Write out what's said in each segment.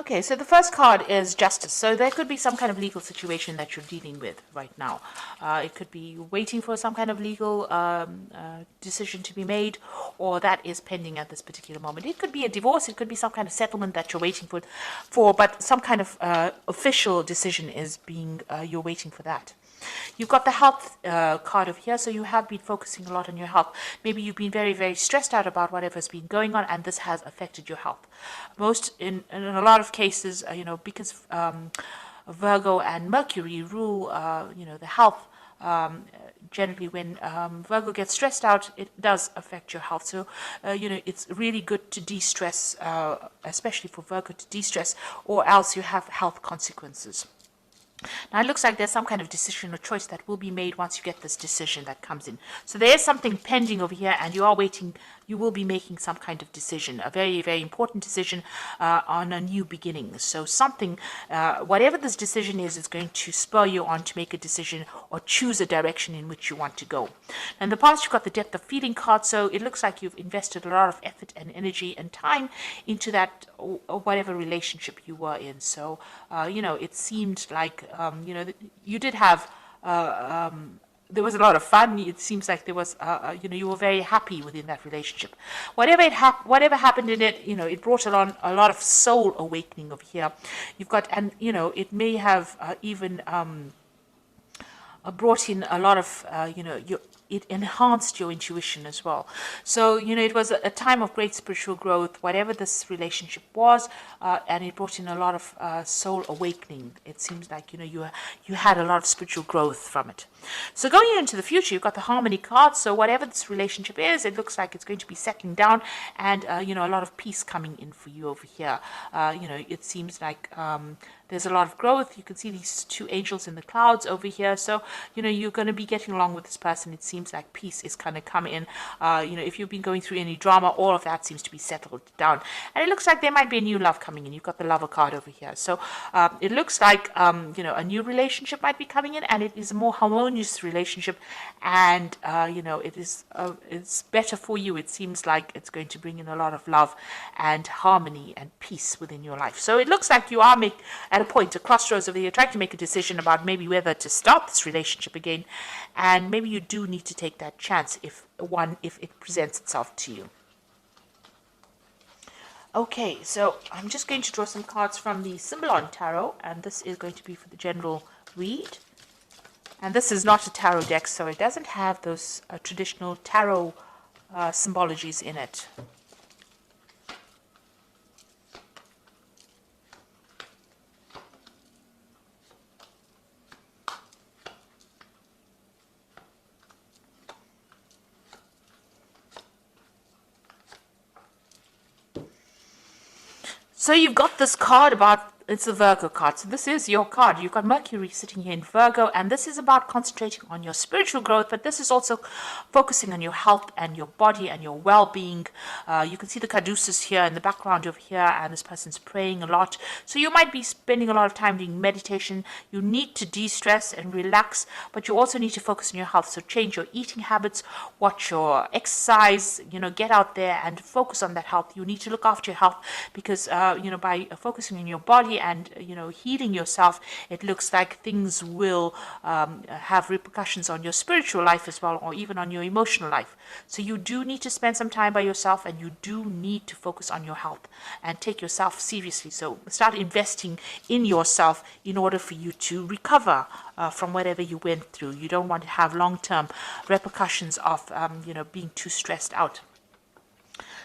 Okay, so the first card is justice. So there could be some kind of legal situation that you're dealing with right now. It could be waiting for some kind of legal decision to be made, or that is pending at this particular moment. It could be a divorce. It could be some kind of settlement that you're waiting for, but some kind of official decision is being, you're waiting for that. You've got the health card over here, so you have been focusing a lot on your health. Maybe you've been very, very stressed out about whatever's been going on, and this has affected your health. In a lot of cases, because Virgo and Mercury rule, the health. Generally, when Virgo gets stressed out, it does affect your health. So, it's really good to de-stress, especially for Virgo to de-stress, or else you have health consequences. Now, it looks like there's some kind of decision or choice that will be made once you get this decision that comes in. So there is something pending over here, and you are waiting. You will be making some kind of decision, a very, very important decision on a new beginning. So something, whatever this decision is going to spur you on to make a decision or choose a direction in which you want to go. Now, in the past, you've got the depth of feeling card, so it looks like you've invested a lot of effort and energy and time into that or whatever relationship you were in. So, it seemed like, you did have there was a lot of fun. It seems like there was, you were very happy within that relationship. Whatever happened in it, it brought along a lot of soul awakening over here. You've got, and it may have even brought in a lot of, it enhanced your intuition as well. So, it was a time of great spiritual growth, whatever this relationship was, and it brought in a lot of soul awakening. It seems like, you had a lot of spiritual growth from it. So going into the future, you've got the harmony card. So whatever this relationship is, it looks like it's going to be settling down, and, a lot of peace coming in for you over here. It seems like there's a lot of growth. You can see these two angels in the clouds over here. So, you're going to be getting along with this person. It seems like peace is going to come in. If you've been going through any drama, all of that seems to be settled down. And it looks like there might be a new love coming in. You've got the lover card over here. So it looks like, a new relationship might be coming in, and it is a more harmonious relationship. And, it's better for you. It seems like it's going to bring in a lot of love and harmony and peace within your life. So it looks like you are at a point, a crossroads over here, trying to make a decision about maybe whether to start this relationship again, and maybe you do need to take that chance if it presents itself to you. Okay, so I'm just going to draw some cards from the Symbolon Tarot, and this is going to be for the general read. And this is not a tarot deck, so it doesn't have those traditional tarot symbologies in it. So you've got this card about, it's a Virgo card. So this is your card. You've got Mercury sitting here in Virgo, and this is about concentrating on your spiritual growth, but this is also focusing on your health and your body and your well-being. You can see the caduceus here in the background over here, and this person's praying a lot. So you might be spending a lot of time doing meditation. You need to de-stress and relax, but you also need to focus on your health. So change your eating habits, watch your exercise, get out there and focus on that health. You need to look after your health because, by focusing on your body and healing yourself, it looks like things will have repercussions on your spiritual life as well, or even on your emotional life. So you do need to spend some time by yourself, and you do need to focus on your health and take yourself seriously. So start investing in yourself in order for you to recover from whatever you went through. You don't want to have long-term repercussions of being too stressed out.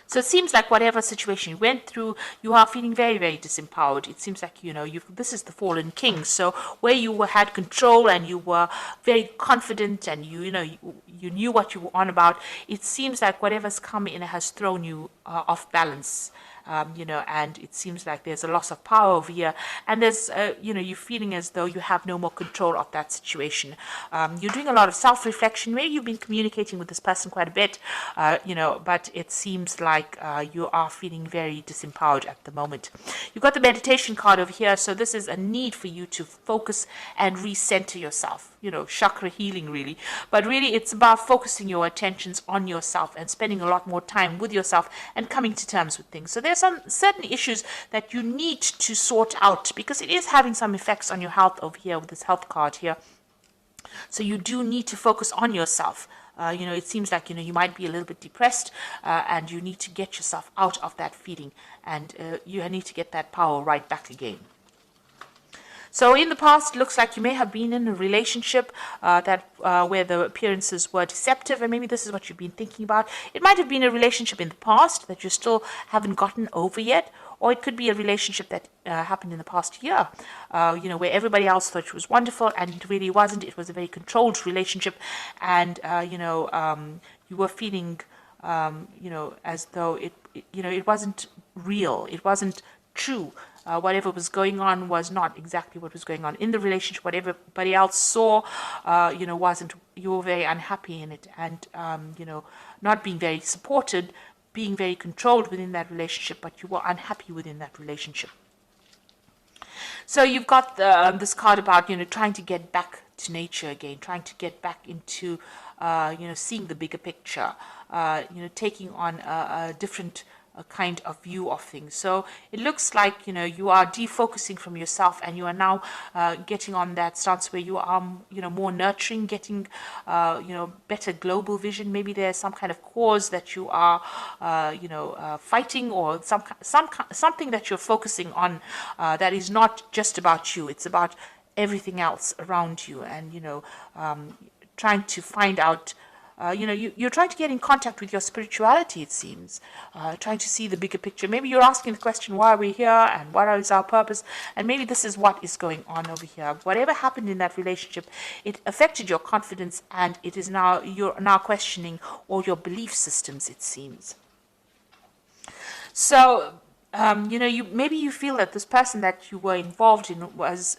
So it seems like whatever situation you went through, you are feeling very, very disempowered. It seems like, this is the fallen king. So where you had control and you were very confident and you knew what you were on about, it seems like whatever's come in has thrown you off balance. And it seems like there's a loss of power over here, and there's, you're feeling as though you have no more control of that situation. You're doing a lot of self-reflection. Maybe you've been communicating with this person quite a bit, but it seems like you are feeling very disempowered at the moment. You've got the meditation card over here, so this is a need for you to focus and recenter yourself. Chakra healing really, but really it's about focusing your attentions on yourself and spending a lot more time with yourself and coming to terms with things. So there's are some certain issues that you need to sort out, because it is having some effects on your health over here with this health card here. So you do need to focus on yourself. It seems like, you might be a little bit depressed, and you need to get yourself out of that feeling, and you need to get that power right back again. So in the past, it looks like you may have been in a relationship where the appearances were deceptive, and maybe this is what you've been thinking about. It might have been a relationship in the past that you still haven't gotten over yet, or it could be a relationship that happened in the past year, where everybody else thought it was wonderful, and it really wasn't. It was a very controlled relationship, and you were feeling, as though it wasn't real. It wasn't true. Whatever was going on was not exactly what was going on in the relationship. What everybody else saw, wasn't. You were very unhappy in it, and not being very supported, being very controlled within that relationship, but you were unhappy within that relationship. So you've got this card about trying to get back to nature again, trying to get back into seeing the bigger picture, taking on a different kind of view of things. So it looks like you are defocusing from yourself, and you are now getting on that stance where you are more nurturing, getting better global vision. Maybe there's some kind of cause that you are fighting, or something that you're focusing on that is not just about you. It's about everything else around you, and trying to find out. You're trying to get in contact with your spirituality, it seems, trying to see the bigger picture. Maybe you're asking the question, why are we here, and what is our purpose? And maybe this is what is going on over here. Whatever happened in that relationship, it affected your confidence, and you're now questioning all your belief systems, it seems. So, maybe you feel that this person that you were involved in was,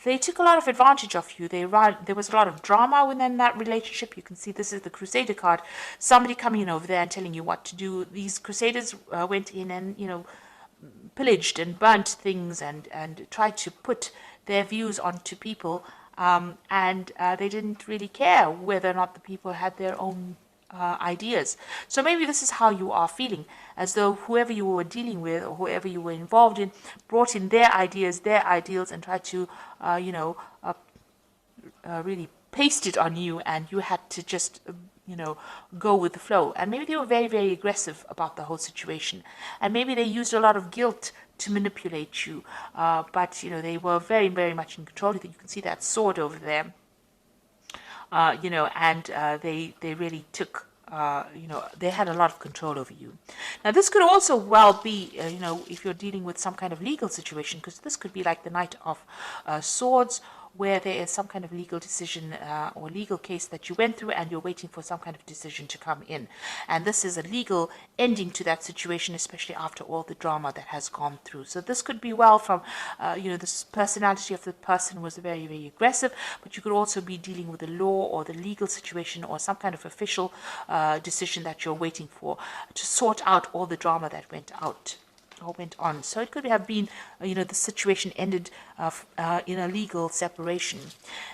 they took a lot of advantage of you. There was a lot of drama within that relationship. You can see this is the Crusader card. Somebody coming in over there and telling you what to do. These Crusaders went in and, pillaged and burnt things, and tried to put their views onto people. And they didn't really care whether or not the people had their own ideas. So maybe this is how you are feeling, as though whoever you were dealing with, or whoever you were involved in, brought in their ideas, their ideals, and tried to really paste it on you, and you had to just go with the flow. And maybe they were very, very aggressive about the whole situation, and maybe they used a lot of guilt to manipulate you, but they were very, very much in control. You can see that sword over there. And they really took, they had a lot of control over you. Now, this could also well be, if you're dealing with some kind of legal situation, because this could be like the Knight of Swords, where there is some kind of legal decision or legal case that you went through, and you're waiting for some kind of decision to come in. And this is a legal ending to that situation, especially after all the drama that has gone through. So this could be well from, this personality of the person was very, very aggressive, but you could also be dealing with the law or the legal situation, or some kind of official decision that you're waiting for to sort out all the drama that went on. So it could have been, the situation ended in a legal separation,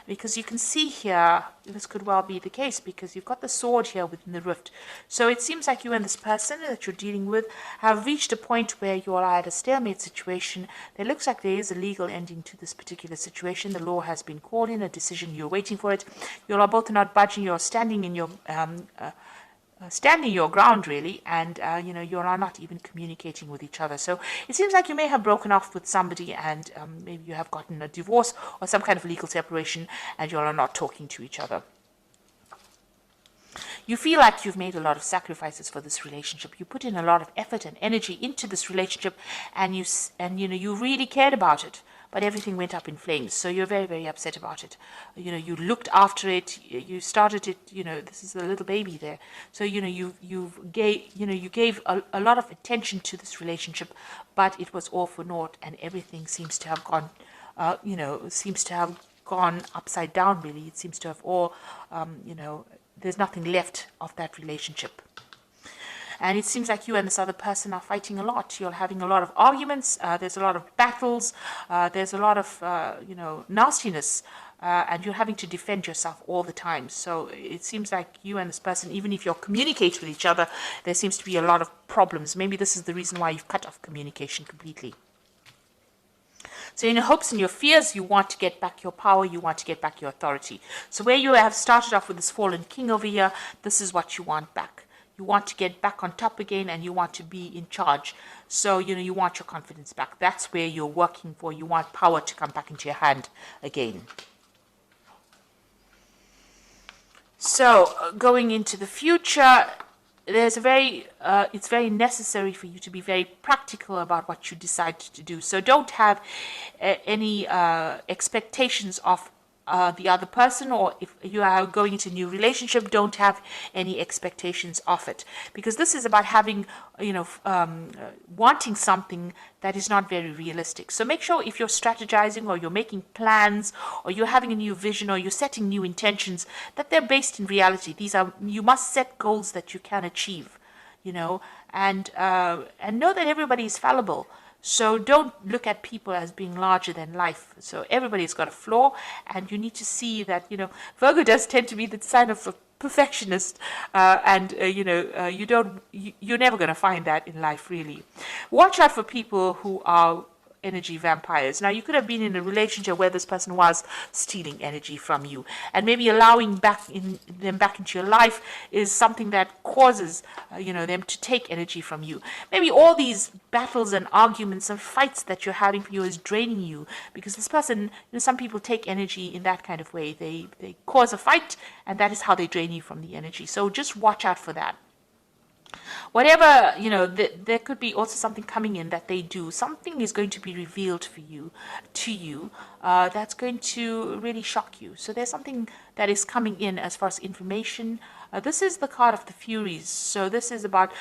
because you can see here, this could well be the case, because you've got the sword here within the rift. So it seems like you and this person that you're dealing with have reached a point where you are at a stalemate situation. It looks like there is a legal ending to this particular situation. The law has been called in, a decision, you're waiting for it. You are both not budging, you're standing in your standing your ground, really, and you are not even communicating with each other. So it seems like you may have broken off with somebody, and maybe you have gotten a divorce or some kind of legal separation, and you are not talking to each other. You feel like you've made a lot of sacrifices for this relationship. You put in a lot of effort and energy into this relationship, and you really cared about it. But everything went up in flames, so you're very, very upset about it. You looked after it, you started it. This is a little baby there, so you gave a lot of attention to this relationship, but it was all for naught, and everything seems to have gone, upside down. Really, it seems to have all, there's nothing left of that relationship. And it seems like you and this other person are fighting a lot. You're having a lot of arguments. There's a lot of battles. There's a lot of, nastiness and you're having to defend yourself all the time. So it seems like you and this person, even if you're communicating with each other, there seems to be a lot of problems. Maybe this is the reason why you've cut off communication completely. So in your hopes and your fears, you want to get back your power, you want to get back your authority. So where you have started off with this fallen king over here, this is what you want back. You want to get back on top again, and you want to be in charge. So, you want your confidence back. That's where you're working for. You want power to come back into your hand again. So, going into the future, it's very necessary for you to be very practical about what you decide to do. So don't have any expectations of the other person, or if you are going into a new relationship, don't have any expectations of it, because this is about having, wanting something that is not very realistic. So make sure if you're strategizing, or you're making plans, or you're having a new vision, or you're setting new intentions, that they're based in reality. You must set goals that you can achieve, and know that everybody is fallible. So don't look at people as being larger than life. So everybody's got a flaw, and you need to see that, Virgo does tend to be the sign of a perfectionist, and you're never going to find that in life, really. Watch out for people who are energy vampires. Now, you could have been in a relationship where this person was stealing energy from you, and maybe allowing them back into your life is something that causes them to take energy from you. Maybe all these battles and arguments and fights that you're having for you is draining you, because this person, some people take energy in that kind of way. They cause a fight, and that is how they drain you from the energy. So just watch out for that. Whatever, there could be also something coming in that they do. Something is going to be revealed to you, that's going to really shock you. So there's something that is coming in as far as information. This is the card of the Furies. So this is about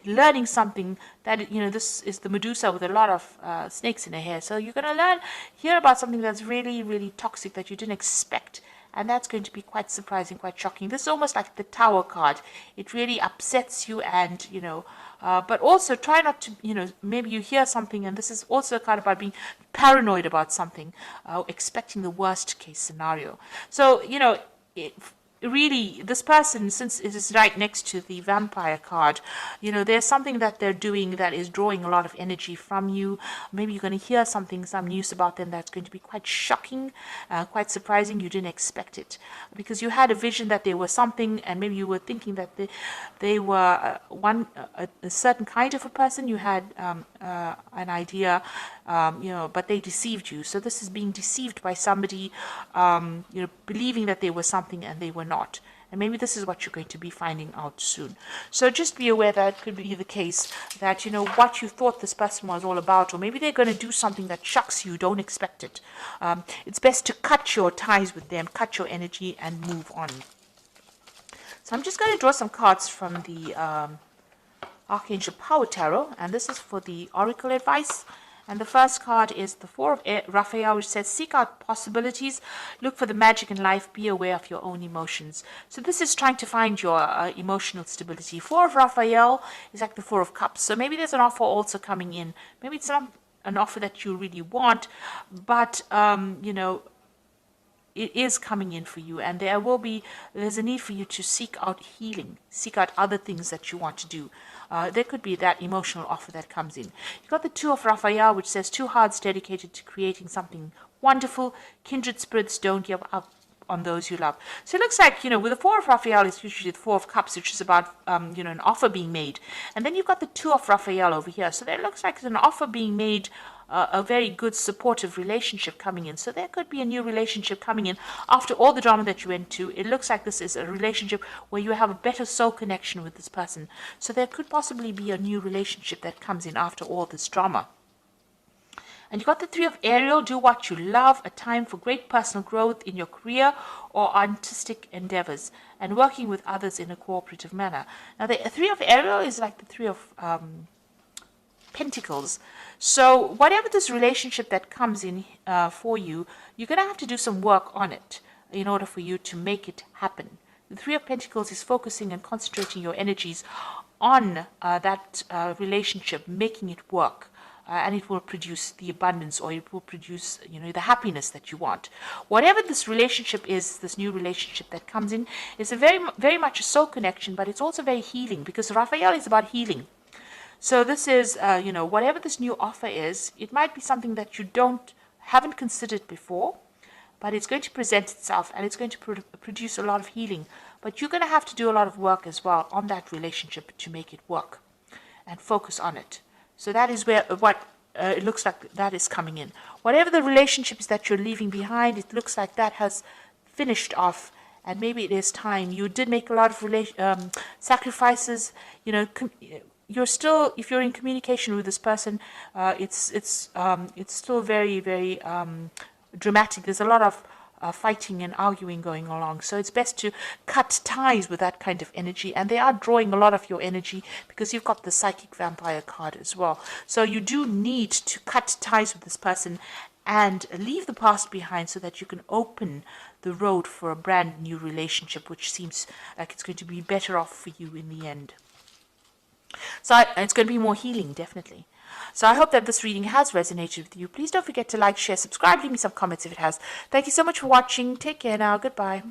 learning something that, this is the Medusa with a lot of snakes in her hair. So you're going to hear about something that's really, really toxic that you didn't expect. And that's going to be quite surprising, quite shocking. This is almost like the Tower card. It really upsets you, and, but also try not to, maybe you hear something, and this is also a card about being paranoid about something, expecting the worst case scenario. So, really, this person, since it is right next to the vampire card, there's something that they're doing that is drawing a lot of energy from you. Maybe you're going to hear some news about them that's going to be quite shocking, quite surprising. You didn't expect it, because you had a vision that they were something, and maybe you were thinking that they were a certain kind of a person. You had an idea, but they deceived you. So this is being deceived by somebody, believing that they were something and they were not. And maybe this is what you're going to be finding out soon. So just be aware that it could be the case that, what you thought this person was all about, or maybe they're going to do something that shocks you, don't expect it. It's best to cut your ties with them, cut your energy, and move on. So I'm just going to draw some cards from the Archangel Power Tarot, and this is for the Oracle advice. And the first card is the Four of Raphael, which says, seek out possibilities, look for the magic in life, be aware of your own emotions. So this is trying to find your emotional stability. Four of Raphael is like the Four of Cups. So maybe there's an offer also coming in. Maybe it's not an offer that you really want, but, it is coming in for you, and there's a need for you to seek out healing, seek out other things that you want to do. There could be that emotional offer that comes in. You've got the Two of Raphael, which says, two hearts dedicated to creating something wonderful. Kindred spirits, don't give up on those you love. So it looks like, with the Four of Raphael, it's usually the Four of Cups, which is about, an offer being made. And then you've got the Two of Raphael over here. So there looks like an offer being made, a very good supportive relationship coming in. So there could be a new relationship coming in after all the drama that you went to. It looks like this is a relationship where you have a better soul connection with this person. So there could possibly be a new relationship that comes in after all this drama. And you got the Three of Ariel, do what you love, a time for great personal growth in your career or artistic endeavors, and working with others in a cooperative manner. Now the Three of Ariel is like the Three of Pentacles. So whatever this relationship that comes in for you, you're going to have to do some work on it in order for you to make it happen. The Three of Pentacles is focusing and concentrating your energies on that relationship, making it work. and it will produce the abundance, or it will produce, the happiness that you want. Whatever this relationship is, this new relationship that comes in, is a very much a soul connection, but it's also very healing, because Raphael is about healing. So this is, whatever this new offer is, it might be something that you haven't considered before, but it's going to present itself, and it's going to produce a lot of healing. But you're going to have to do a lot of work as well on that relationship to make it work, and focus on it. So that is where what it looks like that is coming in. Whatever the relationships that you're leaving behind, it looks like that has finished off, and maybe it is time. You did make a lot of sacrifices. You're still, if you're in communication with this person, it's still very, very dramatic. There's a lot of fighting and arguing going along. So it's best to cut ties with that kind of energy. And they are drawing a lot of your energy, because you've got the psychic vampire card as well. So you do need to cut ties with this person and leave the past behind, so that you can open the road for a brand new relationship, which seems like it's going to be better off for you in the end. So it's going to be more healing, definitely. So I hope that this reading has resonated with you. Please don't forget to like, share, subscribe, leave me some comments if it has. Thank you so much for watching. Take care now. Goodbye.